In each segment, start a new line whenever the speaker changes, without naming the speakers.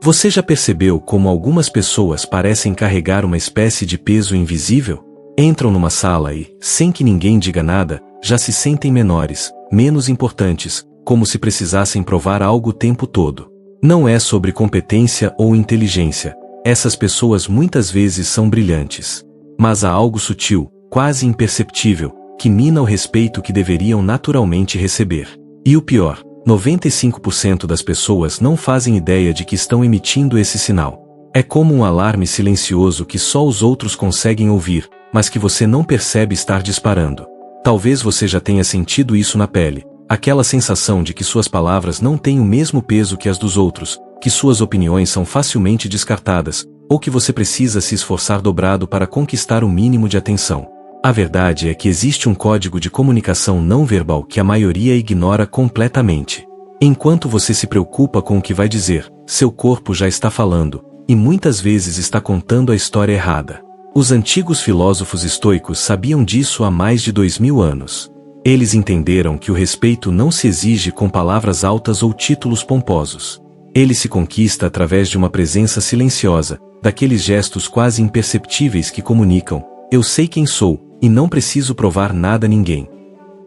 Você já percebeu como algumas pessoas parecem carregar uma espécie de peso invisível? Entram numa sala e, sem que ninguém diga nada, já se sentem menores, menos importantes, como se precisassem provar algo o tempo todo. Não é sobre competência ou inteligência. Essas pessoas muitas vezes são brilhantes. Mas há algo sutil, quase imperceptível, que mina o respeito que deveriam naturalmente receber. E o pior, 95% das pessoas não fazem ideia de que estão emitindo esse sinal. É como um alarme silencioso que só os outros conseguem ouvir, mas que você não percebe estar disparando. Talvez você já tenha sentido isso na pele, aquela sensação de que suas palavras não têm o mesmo peso que as dos outros, que suas opiniões são facilmente descartadas, ou que você precisa se esforçar dobrado para conquistar o mínimo de atenção. A verdade é que existe um código de comunicação não verbal que a maioria ignora completamente. Enquanto você se preocupa com o que vai dizer, seu corpo já está falando, e muitas vezes está contando a história errada. Os antigos filósofos estoicos sabiam disso há mais de 2000 anos. Eles entenderam que o respeito não se exige com palavras altas ou títulos pomposos. Ele se conquista através de uma presença silenciosa, daqueles gestos quase imperceptíveis que comunicam: eu sei quem sou, e não preciso provar nada a ninguém.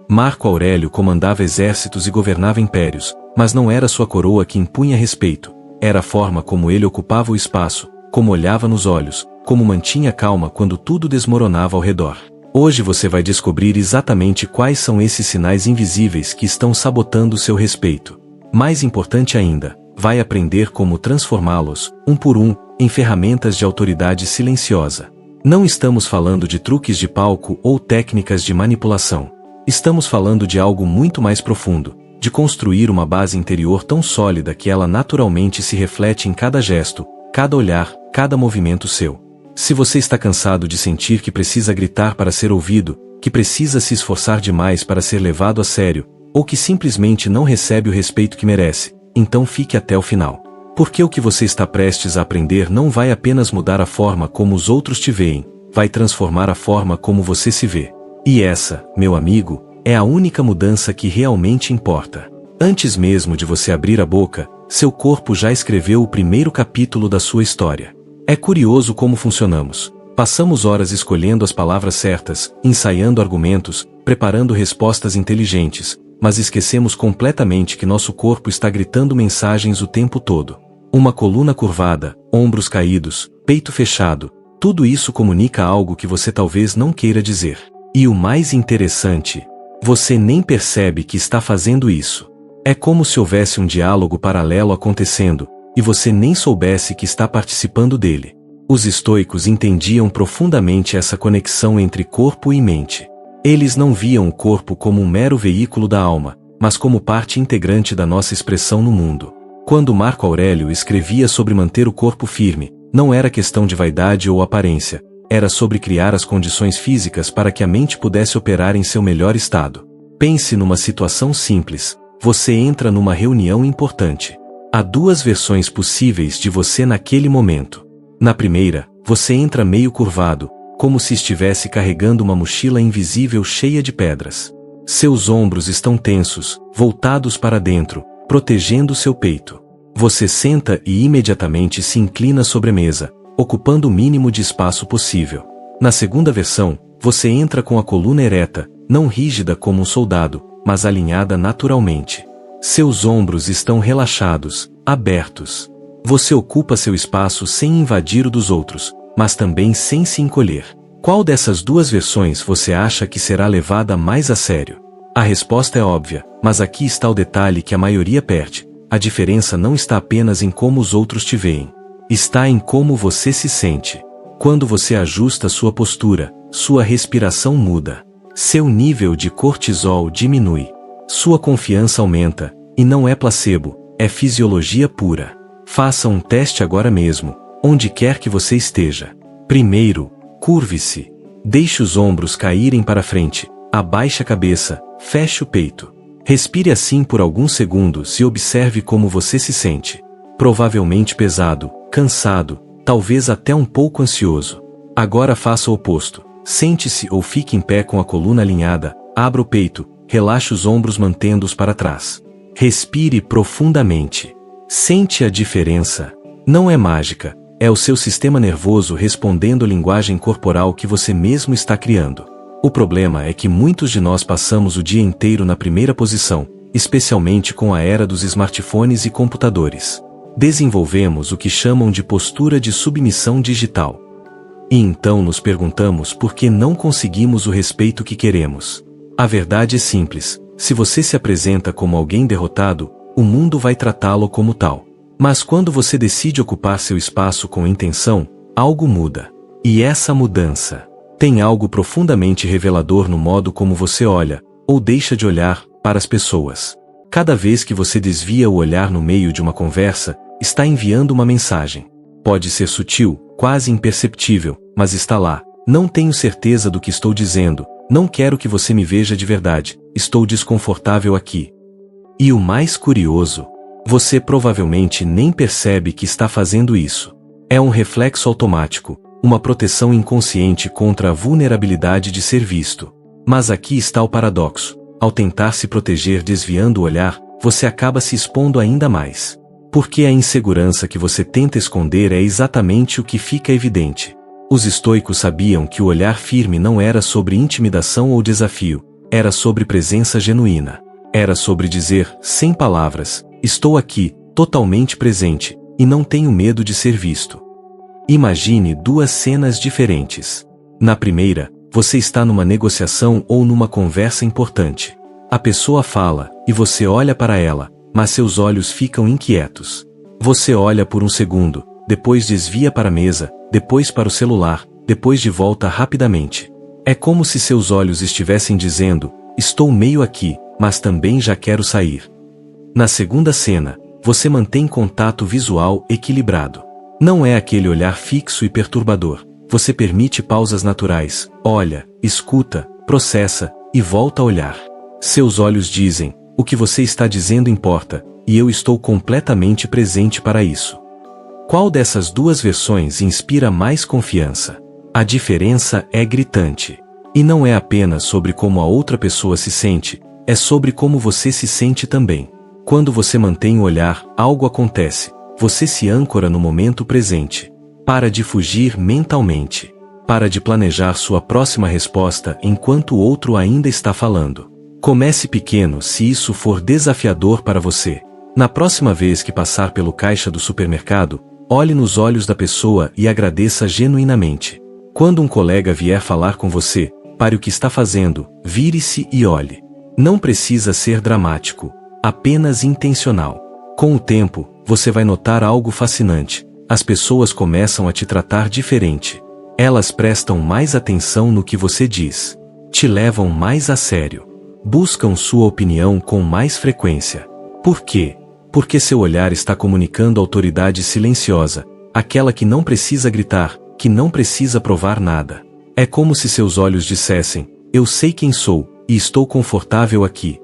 Marco Aurélio comandava exércitos e governava impérios, mas não era sua coroa que impunha respeito, era a forma como ele ocupava o espaço, como olhava nos olhos, como mantinha calma quando tudo desmoronava ao redor. Hoje você vai descobrir exatamente quais são esses sinais invisíveis que estão sabotando seu respeito. Mais importante ainda, vai aprender como transformá-los, um por um, em ferramentas de autoridade silenciosa. Não estamos falando de truques de palco ou técnicas de manipulação. Estamos falando de algo muito mais profundo, de construir uma base interior tão sólida que ela naturalmente se reflete em cada gesto, cada olhar, cada movimento seu. Se você está cansado de sentir que precisa gritar para ser ouvido, que precisa se esforçar demais para ser levado a sério, ou que simplesmente não recebe o respeito que merece, então fique até o final. Porque o que você está prestes a aprender não vai apenas mudar a forma como os outros te veem, vai transformar a forma como você se vê. E essa, meu amigo, é a única mudança que realmente importa. Antes mesmo de você abrir a boca, seu corpo já escreveu o primeiro capítulo da sua história. É curioso como funcionamos. Passamos horas escolhendo as palavras certas, ensaiando argumentos, preparando respostas inteligentes, mas esquecemos completamente que nosso corpo está gritando mensagens o tempo todo. Uma coluna curvada, ombros caídos, peito fechado, tudo isso comunica algo que você talvez não queira dizer. E o mais interessante, você nem percebe que está fazendo isso. É como se houvesse um diálogo paralelo acontecendo, e você nem soubesse que está participando dele. Os estoicos entendiam profundamente essa conexão entre corpo e mente. Eles não viam o corpo como um mero veículo da alma, mas como parte integrante da nossa expressão no mundo. Quando Marco Aurélio escrevia sobre manter o corpo firme, não era questão de vaidade ou aparência, era sobre criar as condições físicas para que a mente pudesse operar em seu melhor estado. Pense numa situação simples, você entra numa reunião importante. Há duas versões possíveis de você naquele momento. Na primeira, você entra meio curvado, como se estivesse carregando uma mochila invisível cheia de pedras. Seus ombros estão tensos, voltados para dentro, protegendo seu peito. Você senta e imediatamente se inclina sobre a mesa, ocupando o mínimo de espaço possível. Na segunda versão, você entra com a coluna ereta, não rígida como um soldado, mas alinhada naturalmente. Seus ombros estão relaxados, abertos. Você ocupa seu espaço sem invadir o dos outros, mas também sem se encolher. Qual dessas duas versões você acha que será levada mais a sério? A resposta é óbvia, mas aqui está o detalhe que a maioria perde. A diferença não está apenas em como os outros te veem. Está em como você se sente. Quando você ajusta sua postura, sua respiração muda. Seu nível de cortisol diminui. Sua confiança aumenta, e não é placebo, é fisiologia pura. Faça um teste agora mesmo, onde quer que você esteja. Primeiro, curve-se. Deixe os ombros caírem para frente, abaixe a cabeça, feche o peito. Respire assim por alguns segundos e observe como você se sente. Provavelmente pesado, cansado, talvez até um pouco ansioso. Agora faça o oposto. Sente-se ou fique em pé com a coluna alinhada, abra o peito, relaxe os ombros mantendo-os para trás. Respire profundamente. Sente a diferença. Não é mágica, é o seu sistema nervoso respondendo à linguagem corporal que você mesmo está criando. O problema é que muitos de nós passamos o dia inteiro na primeira posição, especialmente com a era dos smartphones e computadores. Desenvolvemos o que chamam de postura de submissão digital. E então nos perguntamos por que não conseguimos o respeito que queremos. A verdade é simples: se você se apresenta como alguém derrotado, o mundo vai tratá-lo como tal. Mas quando você decide ocupar seu espaço com intenção, algo muda. E essa mudança tem algo profundamente revelador no modo como você olha, ou deixa de olhar, para as pessoas. Cada vez que você desvia o olhar no meio de uma conversa, está enviando uma mensagem. Pode ser sutil, quase imperceptível, mas está lá. Não tenho certeza do que estou dizendo, não quero que você me veja de verdade, estou desconfortável aqui. E o mais curioso, você provavelmente nem percebe que está fazendo isso. É um reflexo automático, uma proteção inconsciente contra a vulnerabilidade de ser visto. Mas aqui está o paradoxo: ao tentar se proteger desviando o olhar, você acaba se expondo ainda mais. Porque a insegurança que você tenta esconder é exatamente o que fica evidente. Os estoicos sabiam que o olhar firme não era sobre intimidação ou desafio, era sobre presença genuína. Era sobre dizer, sem palavras, estou aqui, totalmente presente, e não tenho medo de ser visto. Imagine duas cenas diferentes. Na primeira, você está numa negociação ou numa conversa importante. A pessoa fala, e você olha para ela, mas seus olhos ficam inquietos. Você olha por um segundo, depois desvia para a mesa, depois para o celular, depois de volta rapidamente. É como se seus olhos estivessem dizendo, estou meio aqui, mas também já quero sair. Na segunda cena, você mantém contato visual equilibrado. Não é aquele olhar fixo e perturbador. Você permite pausas naturais, olha, escuta, processa, e volta a olhar. Seus olhos dizem, o que você está dizendo importa, e eu estou completamente presente para isso. Qual dessas duas versões inspira mais confiança? A diferença é gritante. E não é apenas sobre como a outra pessoa se sente, é sobre como você se sente também. Quando você mantém o olhar, algo acontece. Você se âncora no momento presente. Para de fugir mentalmente. Para de planejar sua próxima resposta enquanto o outro ainda está falando. Comece pequeno se isso for desafiador para você. Na próxima vez que passar pelo caixa do supermercado, olhe nos olhos da pessoa e agradeça genuinamente. Quando um colega vier falar com você, pare o que está fazendo, vire-se e olhe. Não precisa ser dramático, apenas intencional. Com o tempo, você vai notar algo fascinante. As pessoas começam a te tratar diferente. Elas prestam mais atenção no que você diz. Te levam mais a sério. Buscam sua opinião com mais frequência. Por quê? Porque seu olhar está comunicando autoridade silenciosa, aquela que não precisa gritar, que não precisa provar nada. É como se seus olhos dissessem, eu sei quem sou, e estou confortável aqui.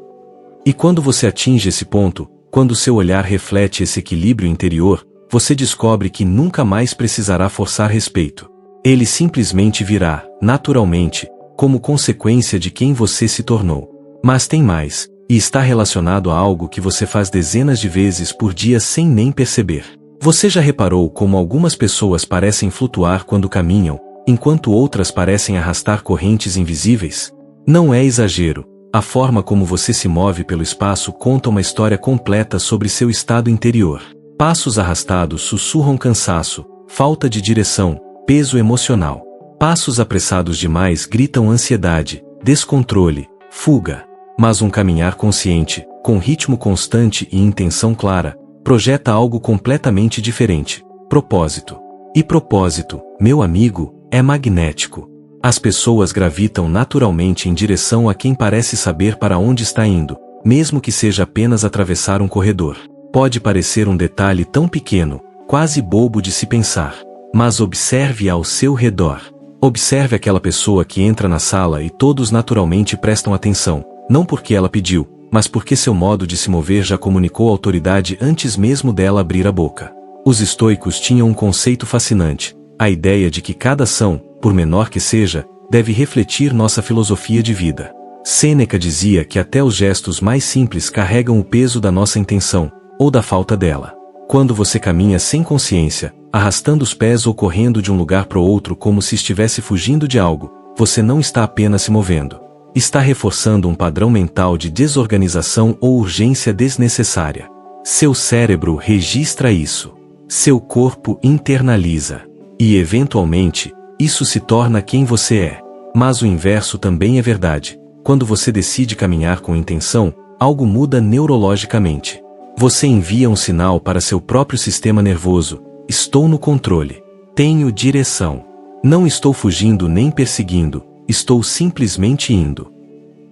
E quando você atinge esse ponto, quando seu olhar reflete esse equilíbrio interior, você descobre que nunca mais precisará forçar respeito. Ele simplesmente virá, naturalmente, como consequência de quem você se tornou. Mas tem mais, e está relacionado a algo que você faz dezenas de vezes por dia sem nem perceber. Você já reparou como algumas pessoas parecem flutuar quando caminham, enquanto outras parecem arrastar correntes invisíveis? Não é exagero. A forma como você se move pelo espaço conta uma história completa sobre seu estado interior. Passos arrastados sussurram cansaço, falta de direção, peso emocional. Passos apressados demais gritam ansiedade, descontrole, fuga. Mas um caminhar consciente, com ritmo constante e intenção clara, projeta algo completamente diferente: propósito. E propósito, meu amigo, é magnético. As pessoas gravitam naturalmente em direção a quem parece saber para onde está indo, mesmo que seja apenas atravessar um corredor. Pode parecer um detalhe tão pequeno, quase bobo de se pensar. Mas observe ao seu redor. Observe aquela pessoa que entra na sala e todos naturalmente prestam atenção. Não porque ela pediu, mas porque seu modo de se mover já comunicou autoridade antes mesmo dela abrir a boca. Os estoicos tinham um conceito fascinante, a ideia de que cada ação, por menor que seja, deve refletir nossa filosofia de vida. Sêneca dizia que até os gestos mais simples carregam o peso da nossa intenção, ou da falta dela. Quando você caminha sem consciência, arrastando os pés ou correndo de um lugar para o outro como se estivesse fugindo de algo, você não está apenas se movendo. Está reforçando um padrão mental de desorganização ou urgência desnecessária. Seu cérebro registra isso. Seu corpo internaliza. E, eventualmente, isso se torna quem você é. Mas o inverso também é verdade. Quando você decide caminhar com intenção, algo muda neurologicamente. Você envia um sinal para seu próprio sistema nervoso: estou no controle. Tenho direção. Não estou fugindo nem perseguindo, estou simplesmente indo.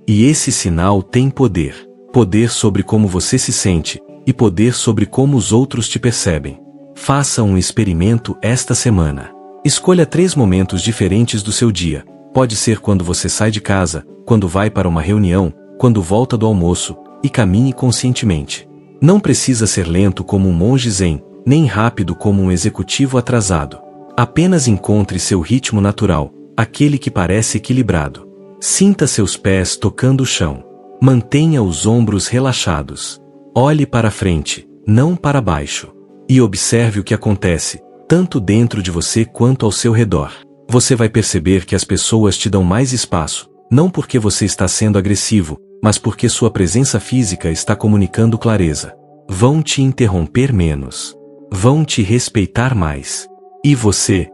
E esse sinal tem poder. Poder sobre como você se sente, e poder sobre como os outros te percebem. Faça um experimento esta semana. Escolha 3 momentos diferentes do seu dia. Pode ser quando você sai de casa, quando vai para uma reunião, quando volta do almoço, e caminhe conscientemente. Não precisa ser lento como um monge zen, nem rápido como um executivo atrasado. Apenas encontre seu ritmo natural, aquele que parece equilibrado. Sinta seus pés tocando o chão. Mantenha os ombros relaxados. Olhe para frente, não para baixo. E observe o que acontece, tanto dentro de você quanto ao seu redor. Você vai perceber que as pessoas te dão mais espaço, não porque você está sendo agressivo, mas porque sua presença física está comunicando clareza. Vão te interromper menos. Vão te respeitar mais. E você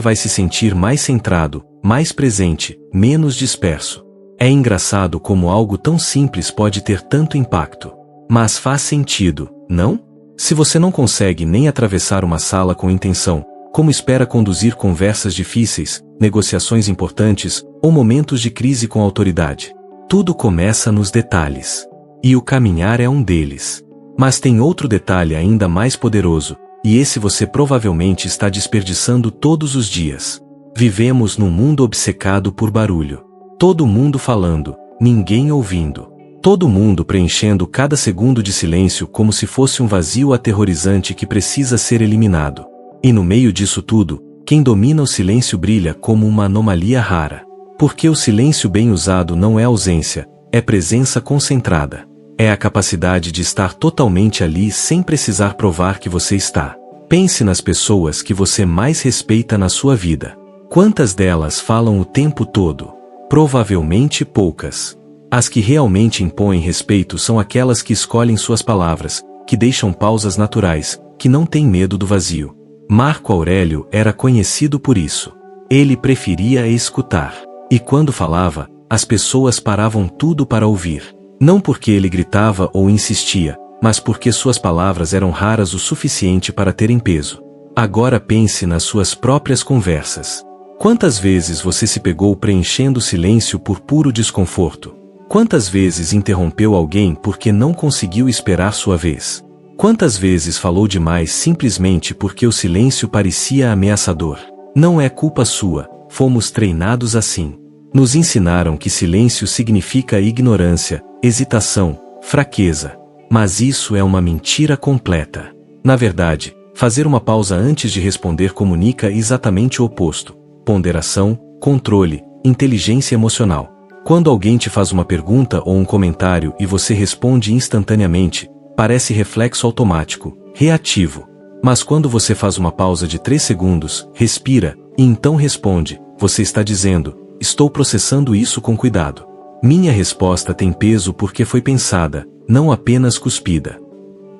vai se sentir mais centrado, mais presente, menos disperso. É engraçado como algo tão simples pode ter tanto impacto. Mas faz sentido, não? Se você não consegue nem atravessar uma sala com intenção, como espera conduzir conversas difíceis, negociações importantes, ou momentos de crise com autoridade? Tudo começa nos detalhes. E o caminhar é um deles. Mas tem outro detalhe ainda mais poderoso, e esse você provavelmente está desperdiçando todos os dias. Vivemos num mundo obcecado por barulho. Todo mundo falando, ninguém ouvindo. Todo mundo preenchendo cada segundo de silêncio como se fosse um vazio aterrorizante que precisa ser eliminado. E no meio disso tudo, quem domina o silêncio brilha como uma anomalia rara. Porque o silêncio bem usado não é ausência, é presença concentrada. É a capacidade de estar totalmente ali sem precisar provar que você está. Pense nas pessoas que você mais respeita na sua vida. Quantas delas falam o tempo todo? Provavelmente poucas. As que realmente impõem respeito são aquelas que escolhem suas palavras, que deixam pausas naturais, que não têm medo do vazio. Marco Aurélio era conhecido por isso. Ele preferia escutar. E quando falava, as pessoas paravam tudo para ouvir. Não porque ele gritava ou insistia, mas porque suas palavras eram raras o suficiente para terem peso. Agora pense nas suas próprias conversas. Quantas vezes você se pegou preenchendo o silêncio por puro desconforto? Quantas vezes interrompeu alguém porque não conseguiu esperar sua vez? Quantas vezes falou demais simplesmente porque o silêncio parecia ameaçador? Não é culpa sua, fomos treinados assim. Nos ensinaram que silêncio significa ignorância, hesitação, fraqueza. Mas isso é uma mentira completa. Na verdade, fazer uma pausa antes de responder comunica exatamente o oposto: ponderação, controle, inteligência emocional. Quando alguém te faz uma pergunta ou um comentário e você responde instantaneamente, parece reflexo automático, reativo. Mas quando você faz uma pausa de 3 segundos, respira, e então responde, você está dizendo: estou processando isso com cuidado. Minha resposta tem peso porque foi pensada, não apenas cuspida.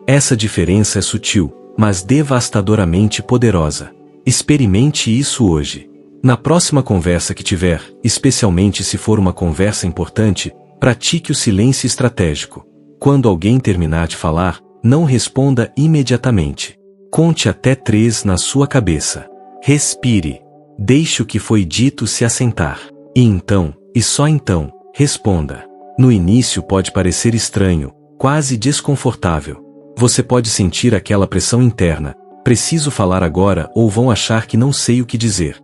Essa diferença é sutil, mas devastadoramente poderosa. Experimente isso hoje. Na próxima conversa que tiver, especialmente se for uma conversa importante, pratique o silêncio estratégico. Quando alguém terminar de falar, não responda imediatamente. Conte até 3 na sua cabeça. Respire. Deixe o que foi dito se assentar. E então, e só então, responda. No início pode parecer estranho, quase desconfortável. Você pode sentir aquela pressão interna. Preciso falar agora ou vão achar que não sei o que dizer.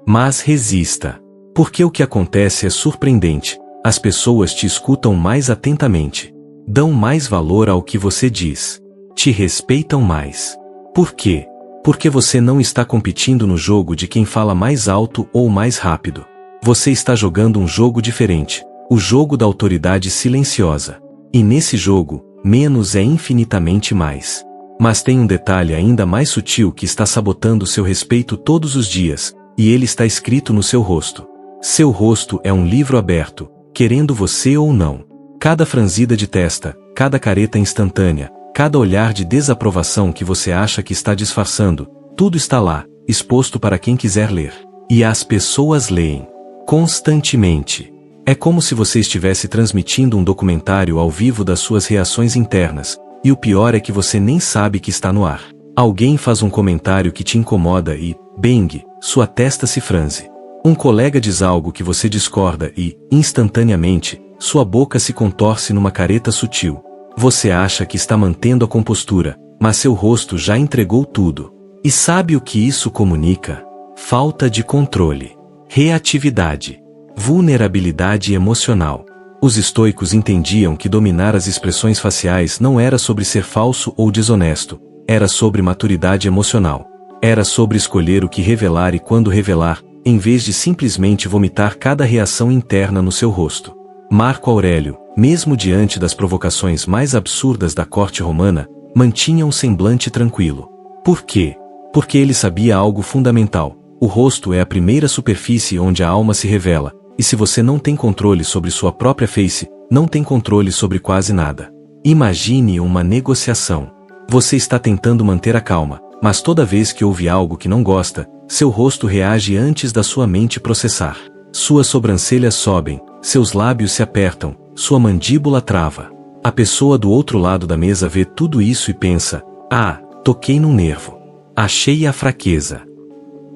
Mas resista. Porque o que acontece é surpreendente. As pessoas te escutam mais atentamente. Dão mais valor ao que você diz. Te respeitam mais. Por quê? Porque você não está competindo no jogo de quem fala mais alto ou mais rápido. Você está jogando um jogo diferente. O jogo da autoridade silenciosa. E nesse jogo, menos é infinitamente mais. Mas tem um detalhe ainda mais sutil que está sabotando seu respeito todos os dias, e ele está escrito no seu rosto. Seu rosto é um livro aberto, querendo você ou não. Cada franzida de testa, cada careta instantânea, cada olhar de desaprovação que você acha que está disfarçando, tudo está lá, exposto para quem quiser ler. E as pessoas leem constantemente. É como se você estivesse transmitindo um documentário ao vivo das suas reações internas, e o pior é que você nem sabe que está no ar. Alguém faz um comentário que te incomoda e, bang, sua testa se franze. Um colega diz algo que você discorda e, instantaneamente, sua boca se contorce numa careta sutil. Você acha que está mantendo a compostura, mas seu rosto já entregou tudo. E sabe o que isso comunica? Falta de controle, reatividade, vulnerabilidade emocional. Os estoicos entendiam que dominar as expressões faciais não era sobre ser falso ou desonesto, era sobre maturidade emocional. Era sobre escolher o que revelar e quando revelar, em vez de simplesmente vomitar cada reação interna no seu rosto. Marco Aurélio, mesmo diante das provocações mais absurdas da corte romana, mantinha um semblante tranquilo. Por quê? Porque ele sabia algo fundamental. O rosto é a primeira superfície onde a alma se revela, e se você não tem controle sobre sua própria face, não tem controle sobre quase nada. Imagine uma negociação. Você está tentando manter a calma, mas toda vez que ouve algo que não gosta, seu rosto reage antes da sua mente processar. Suas sobrancelhas sobem, seus lábios se apertam, sua mandíbula trava. A pessoa do outro lado da mesa vê tudo isso e pensa: ah, toquei num nervo. Achei a fraqueza.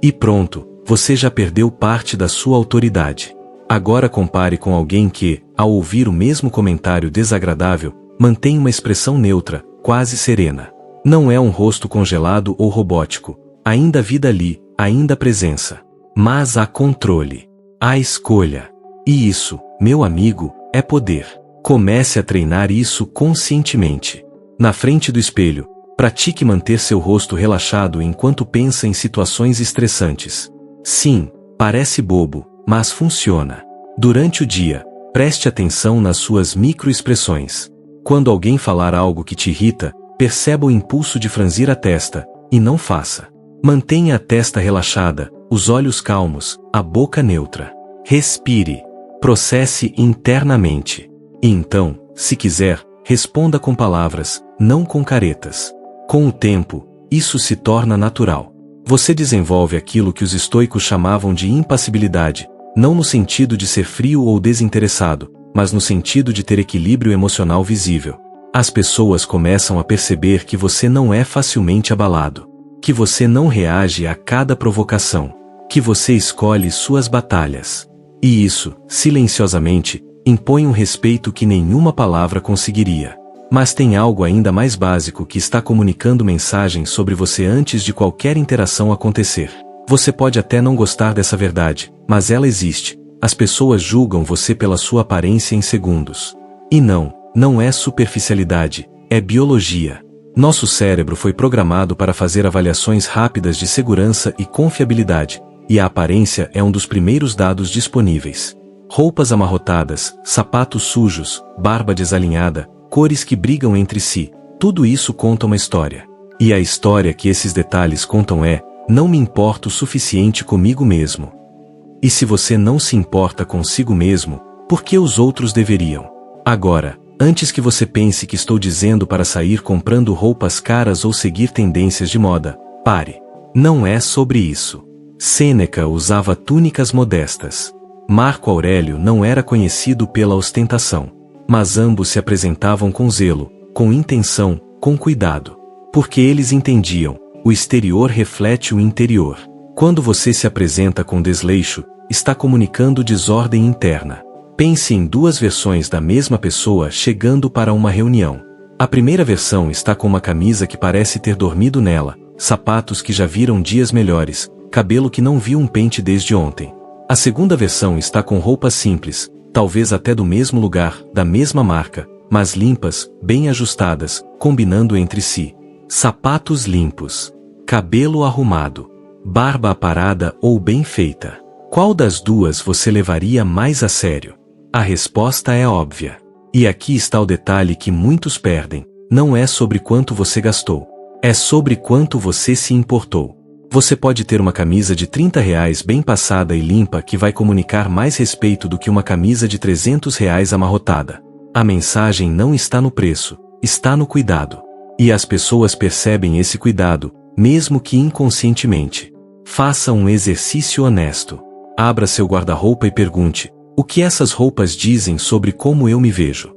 E pronto, você já perdeu parte da sua autoridade. Agora compare com alguém que, ao ouvir o mesmo comentário desagradável, mantém uma expressão neutra, quase serena. Não é um rosto congelado ou robótico, ainda há vida ali, ainda há presença. Mas há controle, há escolha. E isso, meu amigo, é poder. Comece a treinar isso conscientemente. Na frente do espelho, pratique manter seu rosto relaxado enquanto pensa em situações estressantes. Sim, parece bobo, mas funciona. Durante o dia, preste atenção nas suas microexpressões. Quando alguém falar algo que te irrita, perceba o impulso de franzir a testa, e não faça. Mantenha a testa relaxada, os olhos calmos, a boca neutra. Respire. Processe internamente. E então, se quiser, responda com palavras, não com caretas. Com o tempo, isso se torna natural. Você desenvolve aquilo que os estoicos chamavam de impassibilidade, não no sentido de ser frio ou desinteressado, mas no sentido de ter equilíbrio emocional visível. As pessoas começam a perceber que você não é facilmente abalado, que você não reage a cada provocação, que você escolhe suas batalhas. E isso, silenciosamente, impõe um respeito que nenhuma palavra conseguiria. Mas tem algo ainda mais básico que está comunicando mensagens sobre você antes de qualquer interação acontecer. Você pode até não gostar dessa verdade, mas ela existe. As pessoas julgam você pela sua aparência em segundos. E não é superficialidade, é biologia. Nosso cérebro foi programado para fazer avaliações rápidas de segurança e confiabilidade, e a aparência é um dos primeiros dados disponíveis. Roupas amarrotadas, sapatos sujos, barba desalinhada, cores que brigam entre si, tudo isso conta uma história. E a história que esses detalhes contam é: não me importo o suficiente comigo mesmo. E se você não se importa consigo mesmo, por que os outros deveriam? Agora, antes que você pense que estou dizendo para sair comprando roupas caras ou seguir tendências de moda, pare. Não é sobre isso. Sêneca usava túnicas modestas. Marco Aurélio não era conhecido pela ostentação. Mas ambos se apresentavam com zelo, com intenção, com cuidado. Porque eles entendiam: o exterior reflete o interior. Quando você se apresenta com desleixo, está comunicando desordem interna. Pense em duas versões da mesma pessoa chegando para uma reunião. A primeira versão está com uma camisa que parece ter dormido nela, sapatos que já viram dias melhores, cabelo que não viu um pente desde ontem. A segunda versão está com roupas simples, talvez até do mesmo lugar, da mesma marca, mas limpas, bem ajustadas, combinando entre si. Sapatos limpos, cabelo arrumado, barba aparada ou bem feita. Qual das duas você levaria mais a sério? A resposta é óbvia. E aqui está o detalhe que muitos perdem: não é sobre quanto você gastou. É sobre quanto você se importou. Você pode ter uma camisa de R$ 30 bem passada e limpa que vai comunicar mais respeito do que uma camisa de R$ 300 amarrotada. A mensagem não está no preço, está no cuidado. E as pessoas percebem esse cuidado, mesmo que inconscientemente. Faça um exercício honesto. Abra seu guarda-roupa e pergunte: o que essas roupas dizem sobre como eu me vejo?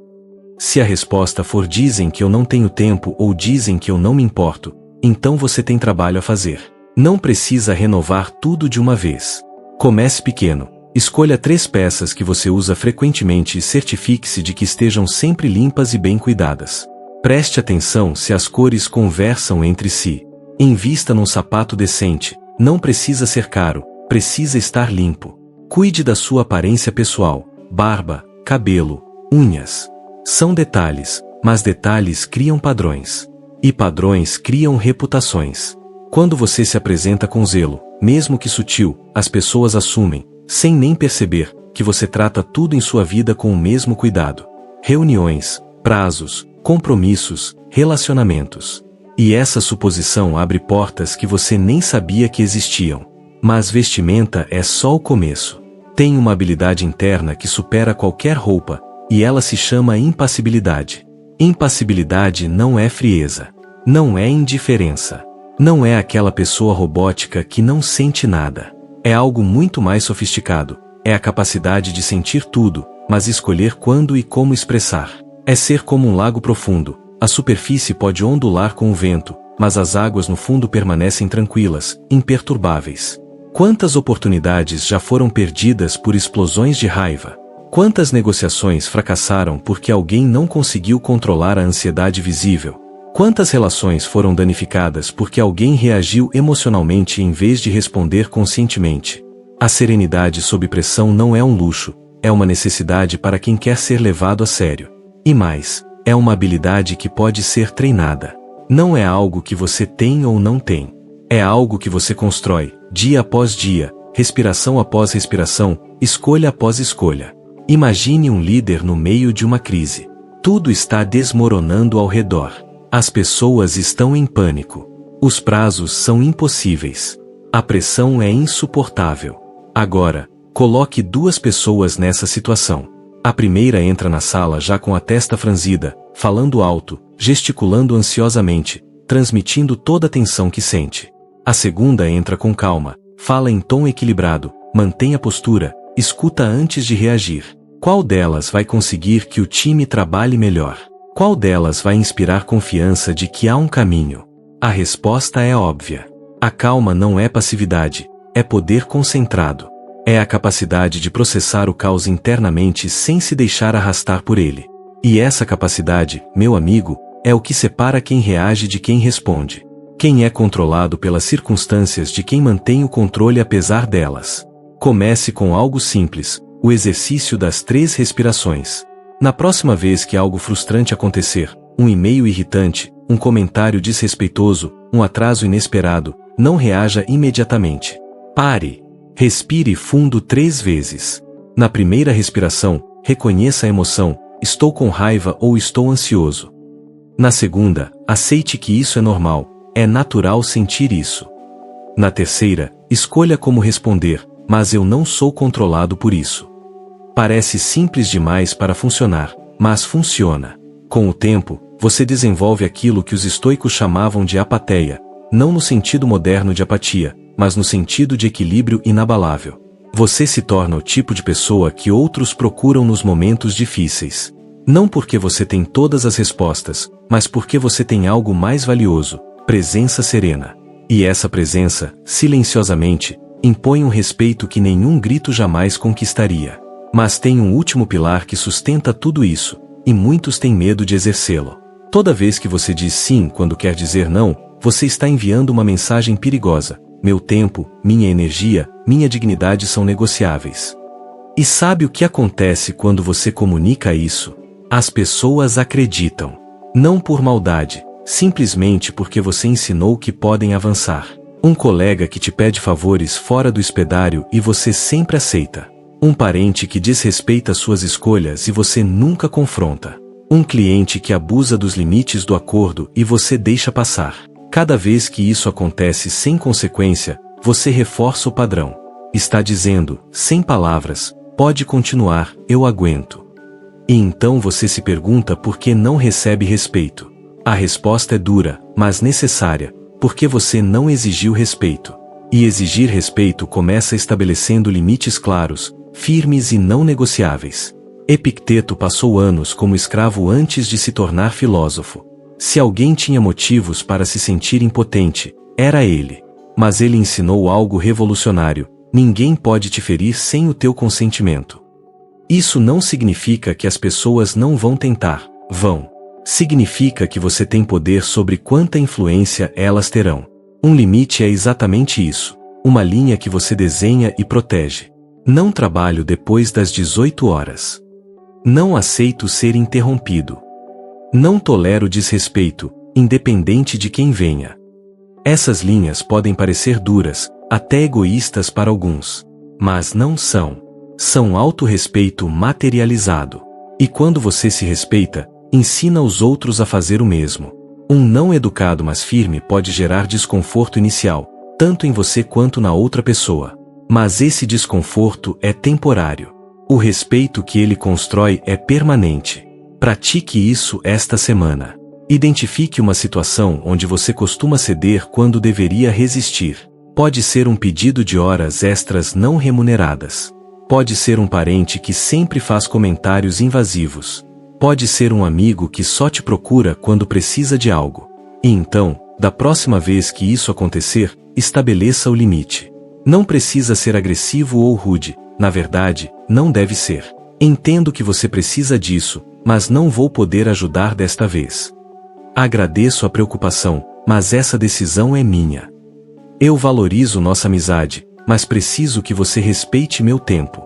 Se a resposta for dizem que eu não tenho tempo ou dizem que eu não me importo, então você tem trabalho a fazer. Não precisa renovar tudo de uma vez. Comece pequeno. Escolha 3 peças que você usa frequentemente e certifique-se de que estejam sempre limpas e bem cuidadas. Preste atenção se as cores conversam entre si. Invista num sapato decente. Não precisa ser caro, precisa estar limpo. Cuide da sua aparência pessoal. Barba, cabelo, unhas. São detalhes, mas detalhes criam padrões. E padrões criam reputações. Quando você se apresenta com zelo, mesmo que sutil, as pessoas assumem, sem nem perceber, que você trata tudo em sua vida com o mesmo cuidado. Reuniões, prazos, compromissos, relacionamentos. E essa suposição abre portas que você nem sabia que existiam. Mas vestimenta é só o começo. Tem uma habilidade interna que supera qualquer roupa, e ela se chama impassibilidade. Impassibilidade não é frieza. Não é indiferença. Não é aquela pessoa robótica que não sente nada. É algo muito mais sofisticado. É a capacidade de sentir tudo, mas escolher quando e como expressar. É ser como um lago profundo. A superfície pode ondular com o vento, mas as águas no fundo permanecem tranquilas, imperturbáveis. Quantas oportunidades já foram perdidas por explosões de raiva? Quantas negociações fracassaram porque alguém não conseguiu controlar a ansiedade visível? Quantas relações foram danificadas porque alguém reagiu emocionalmente em vez de responder conscientemente? A serenidade sob pressão não é um luxo, é uma necessidade para quem quer ser levado a sério. E mais, é uma habilidade que pode ser treinada. Não é algo que você tem ou não tem. É algo que você constrói, dia após dia, respiração após respiração, escolha após escolha. Imagine um líder no meio de uma crise. Tudo está desmoronando ao redor. As pessoas estão em pânico. Os prazos são impossíveis. A pressão é insuportável. Agora, coloque 2 pessoas nessa situação. A primeira entra na sala já com a testa franzida, falando alto, gesticulando ansiosamente, transmitindo toda a tensão que sente. A segunda entra com calma, fala em tom equilibrado, mantém a postura, escuta antes de reagir. Qual delas vai conseguir que o time trabalhe melhor? Qual delas vai inspirar confiança de que há um caminho? A resposta é óbvia. A calma não é passividade, é poder concentrado. É a capacidade de processar o caos internamente sem se deixar arrastar por ele. E essa capacidade, meu amigo, é o que separa quem reage de quem responde. Quem é controlado pelas circunstâncias de quem mantém o controle apesar delas. Comece com algo simples, o exercício das 3 respirações. Na próxima vez que algo frustrante acontecer, um e-mail irritante, um comentário desrespeitoso, um atraso inesperado, não reaja imediatamente. Pare. Respire fundo 3 vezes. Na primeira respiração, reconheça a emoção, estou com raiva ou estou ansioso. Na segunda, aceite que isso é normal, é natural sentir isso. Na terceira, escolha como responder, mas eu não sou controlado por isso. Parece simples demais para funcionar, mas funciona. Com o tempo, você desenvolve aquilo que os estoicos chamavam de apatheia, não no sentido moderno de apatia, mas no sentido de equilíbrio inabalável. Você se torna o tipo de pessoa que outros procuram nos momentos difíceis. Não porque você tem todas as respostas, mas porque você tem algo mais valioso, presença serena. E essa presença, silenciosamente, impõe um respeito que nenhum grito jamais conquistaria. Mas tem um último pilar que sustenta tudo isso, e muitos têm medo de exercê-lo. Toda vez que você diz sim quando quer dizer não, você está enviando uma mensagem perigosa. Meu tempo, minha energia, minha dignidade são negociáveis. E sabe o que acontece quando você comunica isso? As pessoas acreditam. Não por maldade, simplesmente porque você ensinou que podem avançar. Um colega que te pede favores fora do espedário e você sempre aceita. Um parente que desrespeita suas escolhas e você nunca confronta. Um cliente que abusa dos limites do acordo e você deixa passar. Cada vez que isso acontece sem consequência, você reforça o padrão. Está dizendo, sem palavras, pode continuar, eu aguento. E então você se pergunta por que não recebe respeito. A resposta é dura, mas necessária, porque você não exigiu respeito. E exigir respeito começa estabelecendo limites claros, firmes e não negociáveis. Epicteto passou anos como escravo antes de se tornar filósofo. Se alguém tinha motivos para se sentir impotente, era ele. Mas ele ensinou algo revolucionário: ninguém pode te ferir sem o teu consentimento. Isso não significa que as pessoas não vão tentar, vão. Significa que você tem poder sobre quanta influência elas terão. Um limite é exatamente isso, uma linha que você desenha e protege. Não trabalho depois das 18 horas. Não aceito ser interrompido. Não tolero desrespeito, independente de quem venha. Essas linhas podem parecer duras, até egoístas para alguns. Mas não são. São autorrespeito materializado. E quando você se respeita, ensina os outros a fazer o mesmo. Um não educado mas firme pode gerar desconforto inicial, tanto em você quanto na outra pessoa. Mas esse desconforto é temporário. O respeito que ele constrói é permanente. Pratique isso esta semana. Identifique uma situação onde você costuma ceder quando deveria resistir. Pode ser um pedido de horas extras não remuneradas. Pode ser um parente que sempre faz comentários invasivos. Pode ser um amigo que só te procura quando precisa de algo. E então, da próxima vez que isso acontecer, estabeleça o limite. Não precisa ser agressivo ou rude, na verdade, não deve ser. Entendo que você precisa disso, mas não vou poder ajudar desta vez. Agradeço a preocupação, mas essa decisão é minha. Eu valorizo nossa amizade, mas preciso que você respeite meu tempo.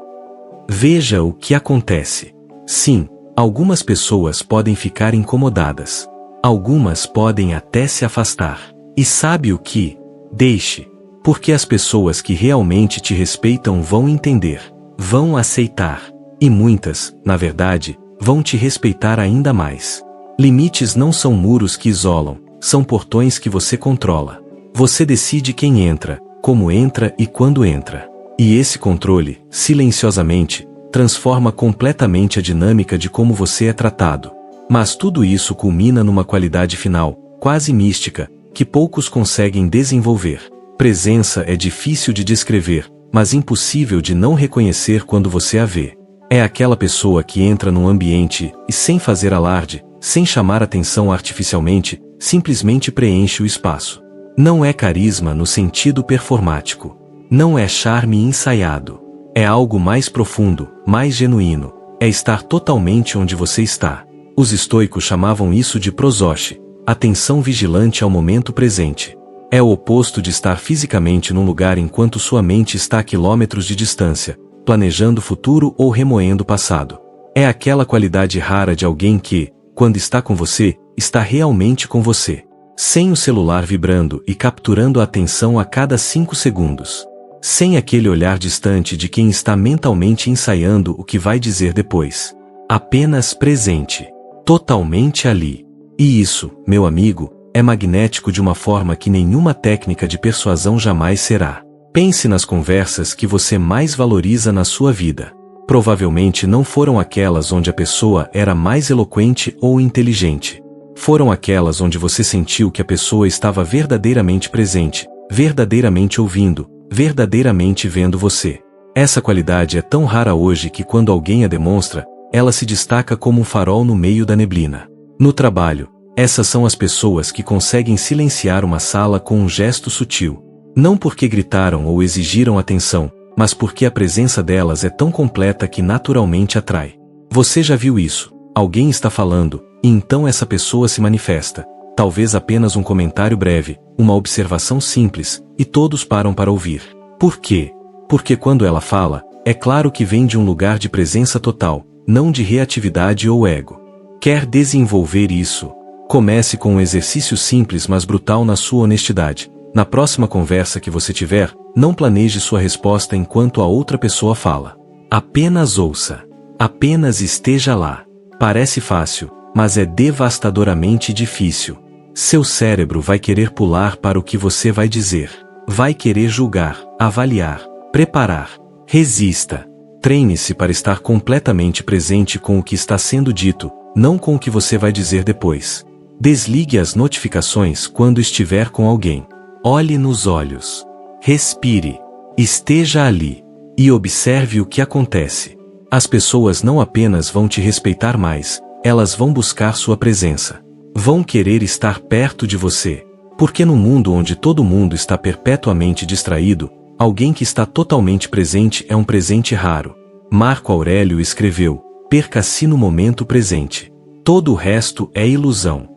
Veja o que acontece. Sim, algumas pessoas podem ficar incomodadas. Algumas podem até se afastar. E sabe o que? Deixe. Porque as pessoas que realmente te respeitam vão entender, vão aceitar. E muitas, na verdade, vão te respeitar ainda mais. Limites não são muros que isolam, são portões que você controla. Você decide quem entra, como entra e quando entra. E esse controle, silenciosamente, transforma completamente a dinâmica de como você é tratado. Mas tudo isso culmina numa qualidade final, quase mística, que poucos conseguem desenvolver. Presença é difícil de descrever, mas impossível de não reconhecer quando você a vê. É aquela pessoa que entra num ambiente e, sem fazer alarde, sem chamar atenção artificialmente, simplesmente preenche o espaço. Não é carisma no sentido performático. Não é charme ensaiado. É algo mais profundo, mais genuíno. É estar totalmente onde você está. Os estoicos chamavam isso de prosoche, atenção vigilante ao momento presente. É o oposto de estar fisicamente num lugar enquanto sua mente está a quilômetros de distância, planejando o futuro ou remoendo o passado. É aquela qualidade rara de alguém que, quando está com você, está realmente com você. Sem o celular vibrando e capturando a atenção a cada 5 segundos. Sem aquele olhar distante de quem está mentalmente ensaiando o que vai dizer depois. Apenas presente. Totalmente ali. E isso, meu amigo, é magnético de uma forma que nenhuma técnica de persuasão jamais será. Pense nas conversas que você mais valoriza na sua vida. Provavelmente não foram aquelas onde a pessoa era mais eloquente ou inteligente. Foram aquelas onde você sentiu que a pessoa estava verdadeiramente presente, verdadeiramente ouvindo, verdadeiramente vendo você. Essa qualidade é tão rara hoje que quando alguém a demonstra, ela se destaca como um farol no meio da neblina. No trabalho, essas são as pessoas que conseguem silenciar uma sala com um gesto sutil. Não porque gritaram ou exigiram atenção, mas porque a presença delas é tão completa que naturalmente atrai. Você já viu isso? Alguém está falando, e então essa pessoa se manifesta. Talvez apenas um comentário breve, uma observação simples, e todos param para ouvir. Por quê? Porque quando ela fala, é claro que vem de um lugar de presença total, não de reatividade ou ego. Quer desenvolver isso? Comece com um exercício simples mas brutal na sua honestidade. Na próxima conversa que você tiver, não planeje sua resposta enquanto a outra pessoa fala. Apenas ouça. Apenas esteja lá. Parece fácil, mas é devastadoramente difícil. Seu cérebro vai querer pular para o que você vai dizer. Vai querer julgar, avaliar, preparar. Resista. Treine-se para estar completamente presente com o que está sendo dito, não com o que você vai dizer depois. Desligue as notificações quando estiver com alguém. Olhe nos olhos. Respire. Esteja ali. E observe o que acontece. As pessoas não apenas vão te respeitar mais, elas vão buscar sua presença. Vão querer estar perto de você. Porque no mundo onde todo mundo está perpetuamente distraído, alguém que está totalmente presente é um presente raro. Marco Aurélio escreveu: perca-se no momento presente. Todo o resto é ilusão.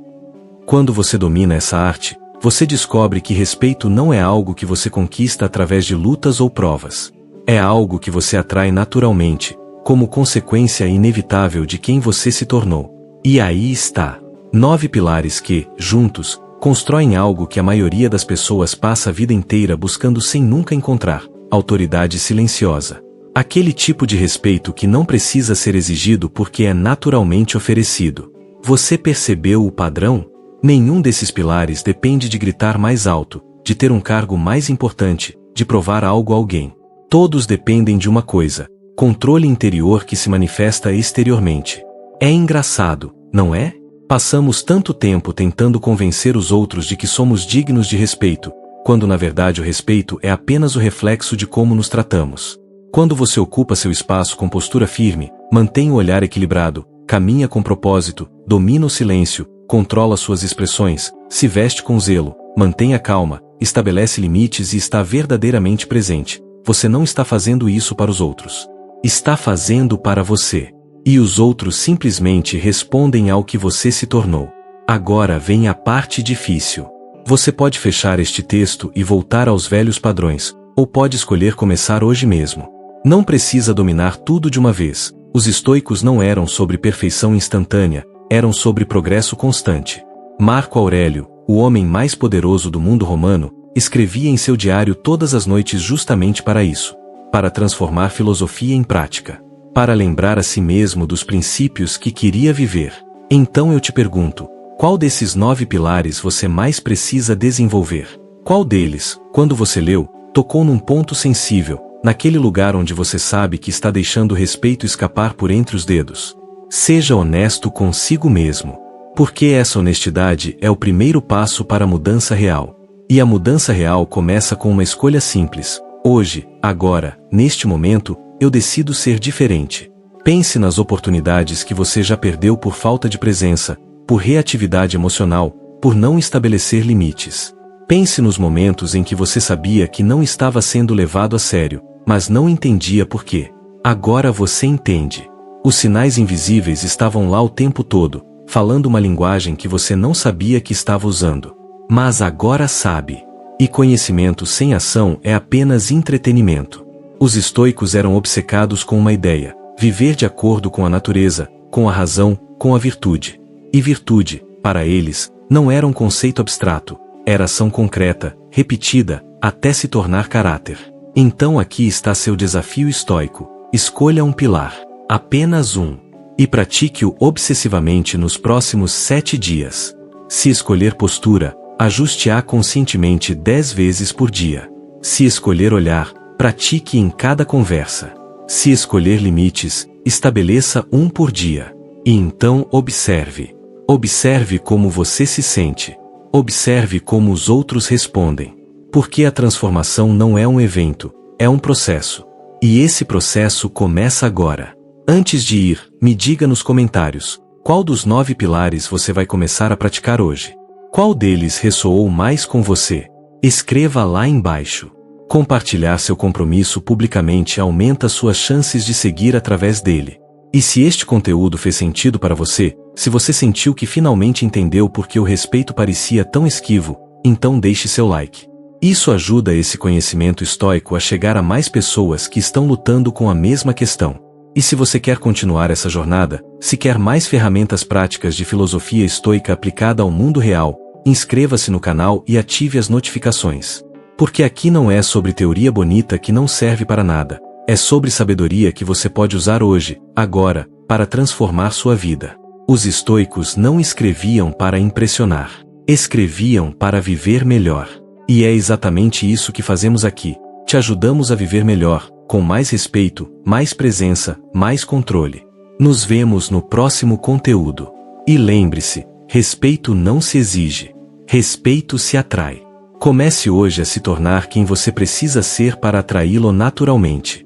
Quando você domina essa arte, você descobre que respeito não é algo que você conquista através de lutas ou provas. É algo que você atrai naturalmente, como consequência inevitável de quem você se tornou. E aí está. 9 pilares que, juntos, constroem algo que a maioria das pessoas passa a vida inteira buscando sem nunca encontrar: autoridade silenciosa. Aquele tipo de respeito que não precisa ser exigido porque é naturalmente oferecido. Você percebeu o padrão? Nenhum desses pilares depende de gritar mais alto, de ter um cargo mais importante, de provar algo a alguém. Todos dependem de uma coisa: controle interior que se manifesta exteriormente. É engraçado, não é? Passamos tanto tempo tentando convencer os outros de que somos dignos de respeito, quando na verdade o respeito é apenas o reflexo de como nos tratamos. Quando você ocupa seu espaço com postura firme, mantém o olhar equilibrado, caminha com propósito, domina o silêncio, controla suas expressões, se veste com zelo, mantém a calma, estabelece limites e está verdadeiramente presente, você não está fazendo isso para os outros. Está fazendo para você. E os outros simplesmente respondem ao que você se tornou. Agora vem a parte difícil. Você pode fechar este texto e voltar aos velhos padrões, ou pode escolher começar hoje mesmo. Não precisa dominar tudo de uma vez. Os estoicos não eram sobre perfeição instantânea, eram sobre progresso constante. Marco Aurélio, o homem mais poderoso do mundo romano, escrevia em seu diário todas as noites justamente para isso, para transformar filosofia em prática, para lembrar a si mesmo dos princípios que queria viver. Então eu te pergunto, qual desses 9 pilares você mais precisa desenvolver? Qual deles, quando você leu, tocou num ponto sensível, naquele lugar onde você sabe que está deixando o respeito escapar por entre os dedos? Seja honesto consigo mesmo. Porque essa honestidade é o primeiro passo para a mudança real. E a mudança real começa com uma escolha simples. Hoje, agora, neste momento, eu decido ser diferente. Pense nas oportunidades que você já perdeu por falta de presença, por reatividade emocional, por não estabelecer limites. Pense nos momentos em que você sabia que não estava sendo levado a sério, mas não entendia por quê. Agora você entende. Os sinais invisíveis estavam lá o tempo todo, falando uma linguagem que você não sabia que estava usando. Mas agora sabe. E conhecimento sem ação é apenas entretenimento. Os estoicos eram obcecados com uma ideia: viver de acordo com a natureza, com a razão, com a virtude. E virtude, para eles, não era um conceito abstrato, era ação concreta, repetida, até se tornar caráter. Então aqui está seu desafio estoico: escolha um pilar, apenas um, e pratique-o obsessivamente nos próximos 7 dias. Se escolher postura, ajuste-a conscientemente 10 vezes por dia. Se escolher olhar, pratique em cada conversa. Se escolher limites, estabeleça um por dia. E então observe. Observe como você se sente. Observe como os outros respondem. Porque a transformação não é um evento, é um processo. E esse processo começa agora. Antes de ir, me diga nos comentários, qual dos 9 pilares você vai começar a praticar hoje? Qual deles ressoou mais com você? Escreva lá embaixo. Compartilhar seu compromisso publicamente aumenta suas chances de seguir através dele. E se este conteúdo fez sentido para você, se você sentiu que finalmente entendeu por que o respeito parecia tão esquivo, então deixe seu like. Isso ajuda esse conhecimento estoico a chegar a mais pessoas que estão lutando com a mesma questão. E se você quer continuar essa jornada, se quer mais ferramentas práticas de filosofia estoica aplicada ao mundo real, inscreva-se no canal e ative as notificações. Porque aqui não é sobre teoria bonita que não serve para nada, é sobre sabedoria que você pode usar hoje, agora, para transformar sua vida. Os estoicos não escreviam para impressionar. Escreviam para viver melhor. E é exatamente isso que fazemos aqui. Te ajudamos a viver melhor, com mais respeito, mais presença, mais controle. Nos vemos no próximo conteúdo. E lembre-se, respeito não se exige. Respeito se atrai. Comece hoje a se tornar quem você precisa ser para atraí-lo naturalmente.